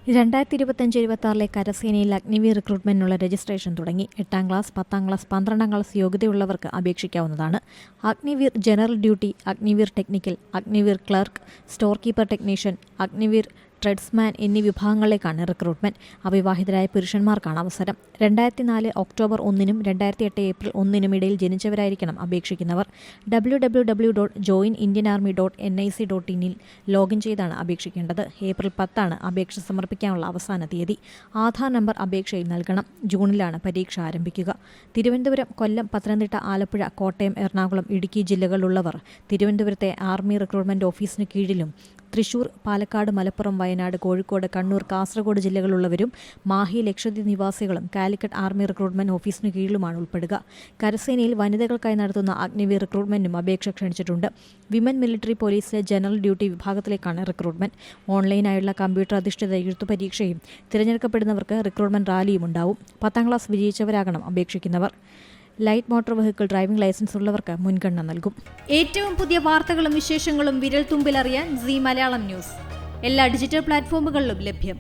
2025-26 കരസേനയിൽ അഗ്നിവീർ റിക്രൂട്ട്മെന്റിനുള്ള രജിസ്ട്രേഷൻ തുടങ്ങി. 8ാം ക്ലാസ്, 10ാം ക്ലാസ്, 12ാം ക്ലാസ് യോഗ്യതയുള്ളവർക്ക് അപേക്ഷിക്കാവുന്നതാണ്. Agniveer general duty, Agniveer technical, Agniveer clerk, store keeper technician, Agniveer tradesman എന്നീ വിഭാഗങ്ങളിലേക്കാണ് റിക്രൂട്ട്മെന്റ്. അവിവാഹിതരായ പുരുഷന്മാർക്കാണ് അവസരം. 2004 ഒക്ടോബർ 1-നും 2008 ഏപ്രിൽ 1-നും ഇടയിൽ ജനിച്ചവരായിരിക്കണം അപേക്ഷിക്കുന്നവർ. www.joinindianarmy.nic.in ലോഗിൻ ചെയ്താണ് അപേക്ഷിക്കേണ്ടത്. ഏപ്രിൽ 10 അപേക്ഷ സമർപ്പിക്കാനുള്ള അവസാന തീയതി. ആധാർ നമ്പർ അപേക്ഷയിൽ നൽകണം. ജൂണിലാണ് പരീക്ഷ ആരംഭിക്കുക. തിരുവനന്തപുരം, കൊല്ലം, പത്തനംതിട്ട, ആലപ്പുഴ, കോട്ടയം, എറണാകുളം, ഇടുക്കി ജില്ലകളിലുള്ളവർ തിരുവനന്തപുരത്തെ ആർമി റിക്രൂട്ട്മെന്റ് ഓഫീസിന് കീഴിലും, തൃശൂർ, പാലക്കാട്, മലപ്പുറം, വയനാട്, കോഴിക്കോട്, കണ്ണൂർ, കാസർഗോഡ് ജില്ലകളിലുള്ളവരും, മാഹി, ലക്ഷദ്വീപ് നിവാസികളും കാലിക്കറ്റ് ആർമി റിക്രൂട്ട്മെന്റ് ഓഫീസിന് കീഴിലുമാണ് ഉൾപ്പെടുക. കരസേനയിൽ വനിതകൾക്കായി നടത്തുന്ന അഗ്നിവീർ റിക്രൂട്ട്മെന്റിനും അപേക്ഷ ക്ഷണിച്ചിട്ടുണ്ട്. വിമൻ മിലിറ്ററി പോലീസിലെ ജനറൽ ഡ്യൂട്ടി വിഭാഗത്തിലേക്കാണ് റിക്രൂട്ട്മെന്റ്. ഓൺലൈനായുള്ള കമ്പ്യൂട്ടർ അധിഷ്ഠിത എഴുത്തു പരീക്ഷയും തിരഞ്ഞെടുക്കപ്പെടുന്നവർക്ക് റിക്രൂട്ട്മെന്റ് റാലിയും ഉണ്ടാവും. 10ാം ക്ലാസ് വിജയിച്ചവരാകണം അപേക്ഷിക്കുന്നവർ. Light motor vehicle driving licence ഉള്ളവർക്ക് മുൻഗണന നൽകും. ഏറ്റവും പുതിയ വാർത്തകളും വിശേഷങ്ങളും വിരൽ തുമ്പിലറിയാൻ സീ മലയാളം ന്യൂസ് എല്ലാ ഡിജിറ്റൽ പ്ലാറ്റ്ഫോമുകളിലും ലഭ്യം.